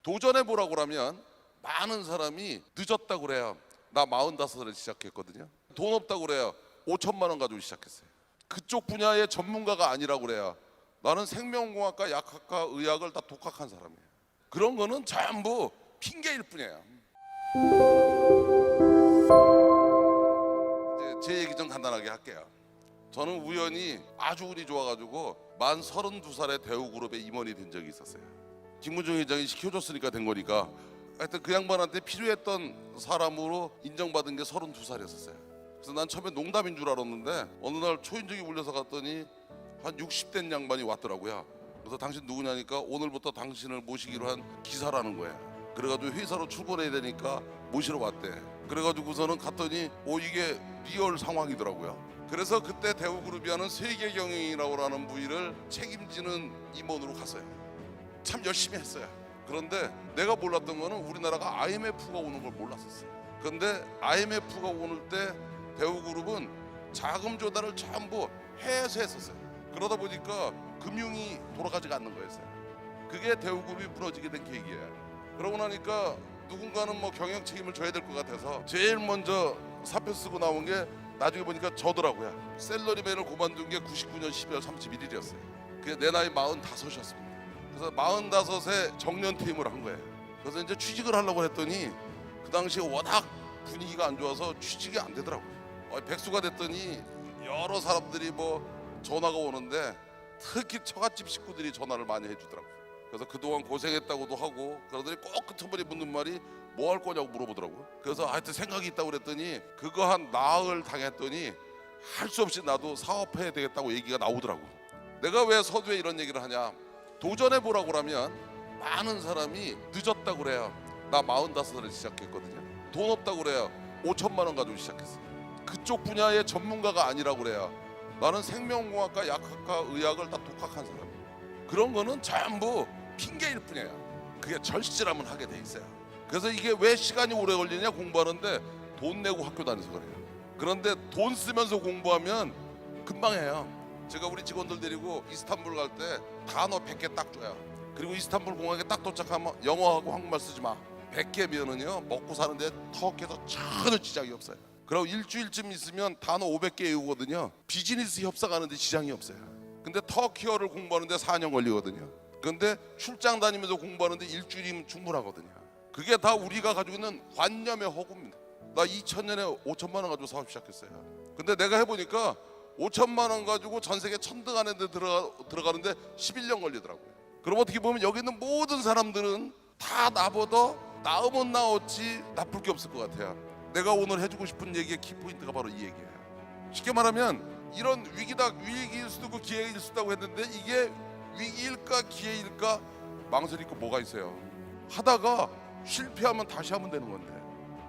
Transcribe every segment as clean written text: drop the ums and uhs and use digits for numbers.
도전해보라고 그러면 많은 사람이 늦었다고 그래요. 나 45살에 시작했거든요. 돈 없다고 그래요. 5천만 원 가지고 시작했어요. 그쪽 분야의 전문가가 아니라고 그래요. 나는 생명공학과, 약학과, 의학을 다 독학한 사람이에요. 그런 거는 전부 핑계일 뿐이에요. 이제 제 얘기 좀 간단하게 할게요. 저는 우연히 아주 운이 좋아가지고 만 32살에 대우그룹에 임원이 된 적이 있었어요. 김문중 회장이 시켜줬으니까 된 거니까 하여튼 그 양반한테 필요했던 사람으로 인정받은 게 32살이었어요. 그래서 난 처음에 농담인 줄 알았는데 어느 날 초인종이 울려서 갔더니 한 60대 양반이 왔더라고요. 그래서 당신 누구냐니까 오늘부터 당신을 모시기로 한 기사라는 거예요. 그래가지고 회사로 출근해야 되니까 모시러 왔대. 그래가지고서는 갔더니 이게 리얼 상황이더라고요. 그래서 그때 대우그룹이 하는 세계경영이라고 하는 부위를 책임지는 임원으로 갔어요. 참 열심히 했어요. 그런데 내가 몰랐던 거는 우리나라가 IMF가 오는 걸 몰랐었어요. 그런데 IMF가 오는 때 대우그룹은 자금 조달을 전부 해외에서 했었어요. 그러다 보니까 금융이 돌아가지가 않는 거였어요. 그게 대우그룹이 무너지게 된 계기예요. 그러고 나니까 누군가는 뭐 경영 책임을 져야 될 것 같아서 제일 먼저 사표 쓰고 나온 게 나중에 보니까 저더라고요. 셀러리맨을 그만둔 게 99년 12월 31일이었어요. 그게 내 나이 45이었습니다. 그래서 45세 정년 퇴임을 한 거예요. 그래서 이제 취직을 하려고 했더니 그 당시에 워낙 분위기가 안 좋아서 취직이 안 되더라고요. 백수가 됐더니 여러 사람들이 뭐 전화가 오는데 특히 처갓집 식구들이 전화를 많이 해주더라고요. 그래서 그동안 고생했다고도 하고 그러더니 꼭 끝머리 묻는 말이 뭐 할 거냐고 물어보더라고요. 그래서 하여튼 생각이 있다고 그랬더니 그거 한 나흘 당했더니 할 수 없이 나도 사업해야 되겠다고 얘기가 나오더라고요. 내가 왜 서두에 이런 얘기를 하냐, 도전해보라고 그러면 많은 사람이 늦었다고 그래요. 나 45살에 시작했거든요. 돈 없다고 그래요. 5천만 원 가지고 시작했어요. 그쪽 분야의 전문가가 아니라고 그래요. 나는 생명공학과, 약학과, 의학을 다 독학한 사람이에요. 그런 거는 전부 핑계일 뿐이에요. 그게 절실하면 하게 돼 있어요. 그래서 이게 왜 시간이 오래 걸리냐, 공부하는데 돈 내고 학교 다녀서 그래요. 그런데 돈 쓰면서 공부하면 금방 해요. 제가 우리 직원들 데리고 이스탄불 갈 때 단어 100개 딱 줘요. 그리고 이스탄불 공항에 딱 도착하면 영어하고 한국말 쓰지 마. 100개면은요 먹고 사는데 터키에서 전혀 지장이 없어요. 그리고 일주일쯤 있으면 단어 500개 외우거든요. 비즈니스 협상하는데 지장이 없어요. 근데 터키어를 공부하는데 4년 걸리거든요. 근데 출장 다니면서 공부하는데 일주일이면 충분하거든요. 그게 다 우리가 가지고 있는 관념의 허구입니다. 나 2000년에 5천만 원 가지고 사업 시작했어요. 근데 내가 해보니까 5천만 원 가지고 전 세계 천등 안에 들어가는데 11년 걸리더라고요. 그럼 어떻게 보면 여기 있는 모든 사람들은 다 나보다 나으면 나었지 나쁠 게 없을 것 같아요. 내가 오늘 해주고 싶은 얘기의 키포인트가 바로 이 얘기예요. 쉽게 말하면 이런 위기일 수도 있고 기회일 수도 있다고 했는데 이게 위기일까 기회일까 망설일 거 뭐가 있어요. 하다가 실패하면 다시 하면 되는 건데,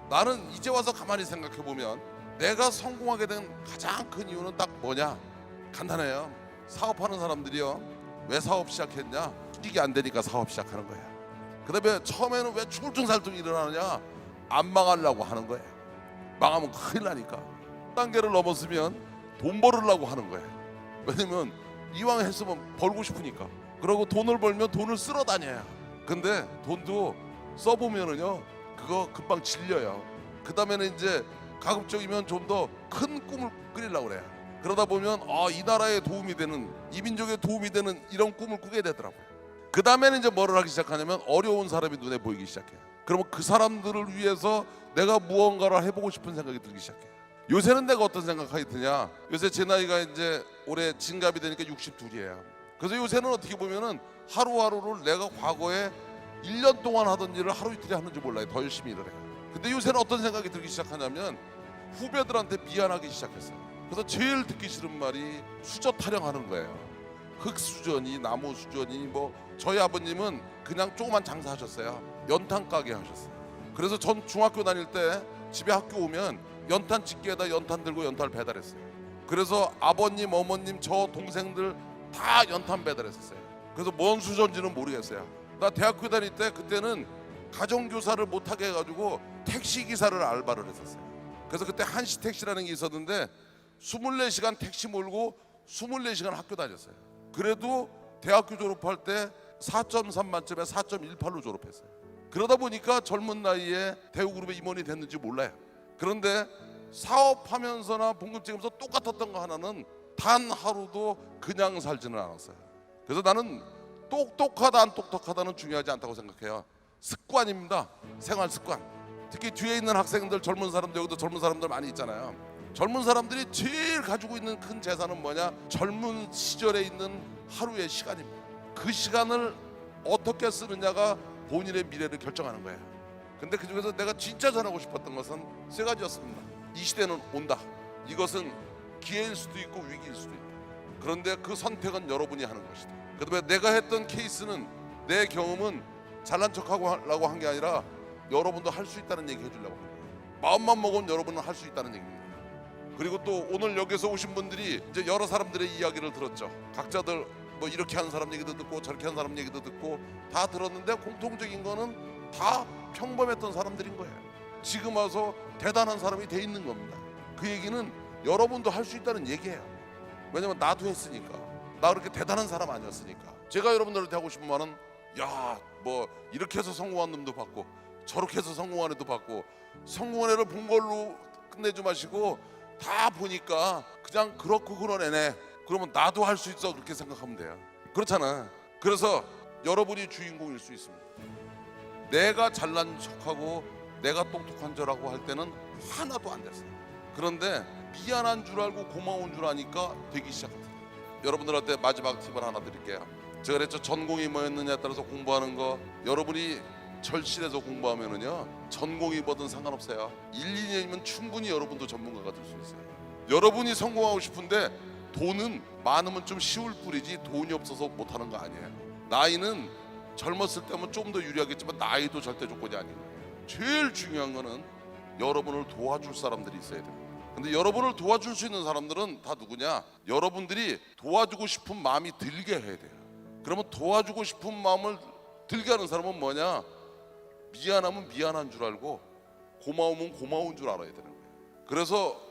나는 이제 와서 가만히 생각해보면 내가 성공하게 된 가장 큰 이유는 딱 뭐냐, 간단해요. 사업하는 사람들이요, 왜 사업 시작했냐, 이게 안 되니까 사업 시작하는 거예요. 그 다음에 처음에는 왜 출중살tung 일어나느냐, 안 망하려고 하는 거예요. 망하면 큰일 나니까. 단계를 넘었으면 돈 벌으려고 하는 거예요. 왜냐면 이왕 했으면 벌고 싶으니까. 그러고 돈을 벌면 돈을 쓸어 다녀요. 근데 돈도 써보면은요 그거 금방 질려요. 그 다음에는 이제 가급적이면 좀 더 큰 꿈을 꾸리려고 그래요. 그러다 보면 이 나라에 도움이 되는, 이 민족에 도움이 되는 이런 꿈을 꾸게 되더라고요. 그 다음에는 이제 뭐를 하기 시작하냐면 어려운 사람이 눈에 보이기 시작해요. 그러면 그 사람들을 위해서 내가 무언가를 해보고 싶은 생각이 들기 시작해요. 요새는 내가 어떤 생각이 드냐, 요새 제 나이가 이제 올해 진갑이 되니까 62이에요. 그래서 요새는 어떻게 보면은 하루하루를 내가 과거에 1년 동안 하던 일을 하루 이틀에 하는지 몰라요. 더 열심히 일을 해요. 근데 요새는 어떤 생각이 들기 시작하냐면 후배들한테 미안하기 시작했어요. 그래서 제일 듣기 싫은 말이 수저 타령하는 거예요. 흙수저니 나무수저니 뭐, 저희 아버님은 그냥 조그만 장사하셨어요. 연탄 가게 하셨어요. 그래서 전 중학교 다닐 때 집에 학교 오면 연탄 집게에다 연탄 들고 연탄을 배달했어요. 그래서 아버님, 어머님, 저 동생들 다 연탄 배달했었어요. 그래서 뭔 수저인지는 모르겠어요. 나 대학교 다닐 때 그때는 가정교사를 못하게 해가지고 택시기사를 알바를 했었어요. 그래서 그때 한시택시라는 게 있었는데 24시간 택시 몰고 24시간 학교 다녔어요. 그래도 대학교 졸업할 때 4.3 만점에 4.18로 졸업했어요. 그러다 보니까 젊은 나이에 대우그룹의 임원이 됐는지 몰라요. 그런데 사업하면서나 봉급 찍으면서 똑같았던 거 하나는 단 하루도 그냥 살지는 않았어요. 그래서 나는 똑똑하다 안 똑똑하다는 중요하지 않다고 생각해요. 습관입니다. 생활 습관. 특히 뒤에 있는 학생들, 젊은 사람들, 여기도 젊은 사람들 많이 있잖아요. 젊은 사람들이 제일 가지고 있는 큰 재산은 뭐냐? 젊은 시절에 있는 하루의 시간입니다. 그 시간을 어떻게 쓰느냐가 본인의 미래를 결정하는 거예요. 근데 그중에서 내가 진짜 잘하고 싶었던 것은 세 가지였습니다. 이 시대는 온다. 이것은 기회일 수도 있고 위기일 수도 있다. 그런데 그 선택은 여러분이 하는 것이다. 그다음에 내가 했던 케이스는, 내 경험은 잘난 척하고 하려고 한 게 아니라 여러분도 할 수 있다는 얘기 해주려고 합니다. 마음만 먹으면 여러분은 할 수 있다는 얘기입니다. 그리고 또 오늘 여기서 오신 분들이 이제 여러 사람들의 이야기를 들었죠. 각자들 뭐 이렇게 하는 사람 얘기도 듣고 저렇게 하는 사람 얘기도 듣고 다 들었는데 공통적인 거는 다 평범했던 사람들인 거예요. 지금 와서 대단한 사람이 돼 있는 겁니다. 그 얘기는 여러분도 할 수 있다는 얘기예요. 왜냐면 나도 했으니까. 나 그렇게 대단한 사람 아니었으니까. 제가 여러분들한테 하고 싶은 말은, 야, 뭐 이렇게 해서 성공한 놈도 받고 저렇게 해서 성공한 애도 받고, 성공한 애를 본 걸로 끝내지 마시고 다 보니까 그냥 그렇고 그런 애네, 그러면 나도 할 수 있어, 그렇게 생각하면 돼요. 그렇잖아. 그래서 여러분이 주인공일 수 있습니다. 내가 잘난 척하고 내가 똑똑한 줄라고 할 때는 하나도 안 됐어요. 그런데 미안한 줄 알고 고마운 줄 아니까 되기 시작합니다. 여러분들한테 마지막 팁을 하나 드릴게요. 제가 그랬죠. 전공이 뭐였느냐에 따라서 공부하는 거, 여러분이 절실해서 공부하면은요, 전공이 뭐든 상관없어요. 1, 2년이면 충분히 여러분도 전문가가 될 수 있어요. 여러분이 성공하고 싶은데 돈은 많으면 좀 쉬울 뿐이지 돈이 없어서 못하는 거 아니에요. 나이는 젊었을 때면 좀 더 유리하겠지만 나이도 절대 조건이 아니에요. 제일 중요한 거는 여러분을 도와줄 사람들이 있어야 돼요. 근데 여러분을 도와줄 수 있는 사람들은 다 누구냐? 여러분들이 도와주고 싶은 마음이 들게 해야 돼요. 그러면 도와주고 싶은 마음을 들게 하는 사람은 뭐냐? 미안하면 미안한 줄 알고 고마우면 고마운 줄 알아야 되는 거예요. 그래서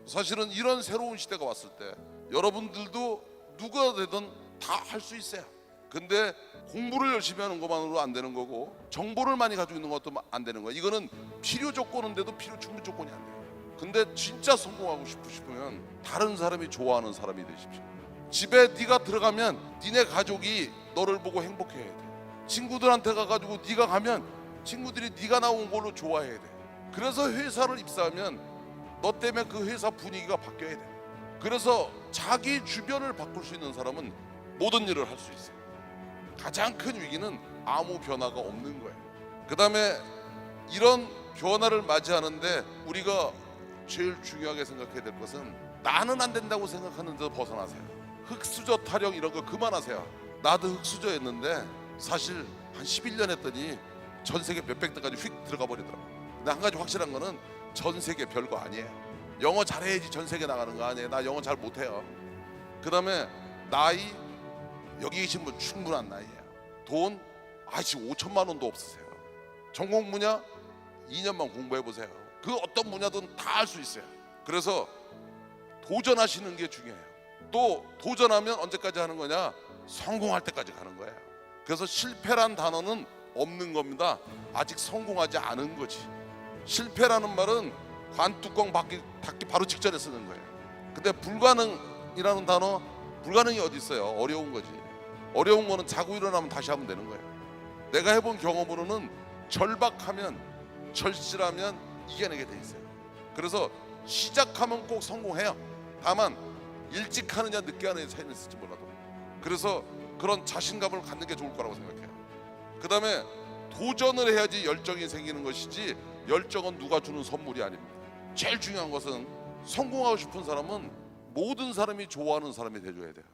사실은 이런 새로운 시대가 왔을 때 여러분들도 누가 되든 다 할 수 있어요. 근데 공부를 열심히 하는 것만으로 안 되는 거고, 정보를 많이 가지고 있는 것도 안 되는 거예요. 이거는 필요 조건인데도 필요 충분 조건이 안 돼요. 근데 진짜 성공하고 싶으시면 다른 사람이 좋아하는 사람이 되십시오. 집에 네가 들어가면 니네 가족이 너를 보고 행복해야 돼. 친구들한테 가가지고 네가 가면 친구들이 네가 나온 걸로 좋아해야 돼. 그래서 회사를 입사하면 너 때문에 그 회사 분위기가 바뀌어야 돼. 그래서 자기 주변을 바꿀 수 있는 사람은 모든 일을 할 수 있어요. 가장 큰 위기는 아무 변화가 없는 거예요. 그 다음에 이런 변화를 맞이하는데 우리가 제일 중요하게 생각해야 될 것은, 나는 안 된다고 생각하는 데서 벗어나세요. 흙수저 타령 이런 거 그만하세요. 나도 흙수저였는데 사실 한 11년 했더니 전 세계 몇백 등까지 휙 들어가 버리더라고요. 근데 한 가지 확실한 거는 전 세계 별거 아니에요. 영어 잘해야지 전 세계 나가는 거 아니에요. 나 영어 잘 못해요. 그 다음에 나이, 여기 계신 분 충분한 나이예요. 돈, 지금 5천만 원도 없으세요. 전공 분야 2년만 공부해 보세요. 그 어떤 분야든 다 할 수 있어요. 그래서 도전하시는 게 중요해요. 또 도전하면 언제까지 하는 거냐? 성공할 때까지 가는 거예요. 그래서 실패란 단어는 없는 겁니다. 아직 성공하지 않은 거지. 실패라는 말은 관뚜껑 닫기 바로 직전에 쓰는 거예요. 근데 불가능이라는 단어, 불가능이 어디 있어요? 어려운 거지. 어려운 거는 자고 일어나면 다시 하면 되는 거예요. 내가 해본 경험으로는 절박하면, 절실하면 이겨내게 돼 있어요. 그래서 시작하면 꼭 성공해요. 다만 일찍 하느냐 늦게 하느냐 차이는 있을지 몰라도, 그래서 그런 자신감을 갖는 게 좋을 거라고 생각해요. 그 다음에 도전을 해야지 열정이 생기는 것이지, 열정은 누가 주는 선물이 아닙니다. 제일 중요한 것은, 성공하고 싶은 사람은 모든 사람이 좋아하는 사람이 돼줘야 돼요.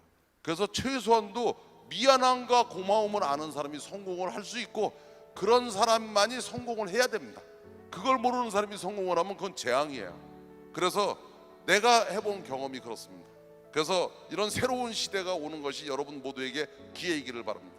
그래서 최소한도 미안함과 고마움을 아는 사람이 성공을 할 수 있고, 그런 사람만이 성공을 해야 됩니다. 그걸 모르는 사람이 성공을 하면 그건 재앙이에요. 그래서 내가 해본 경험이 그렇습니다. 그래서 이런 새로운 시대가 오는 것이 여러분 모두에게 기회이기를 바랍니다.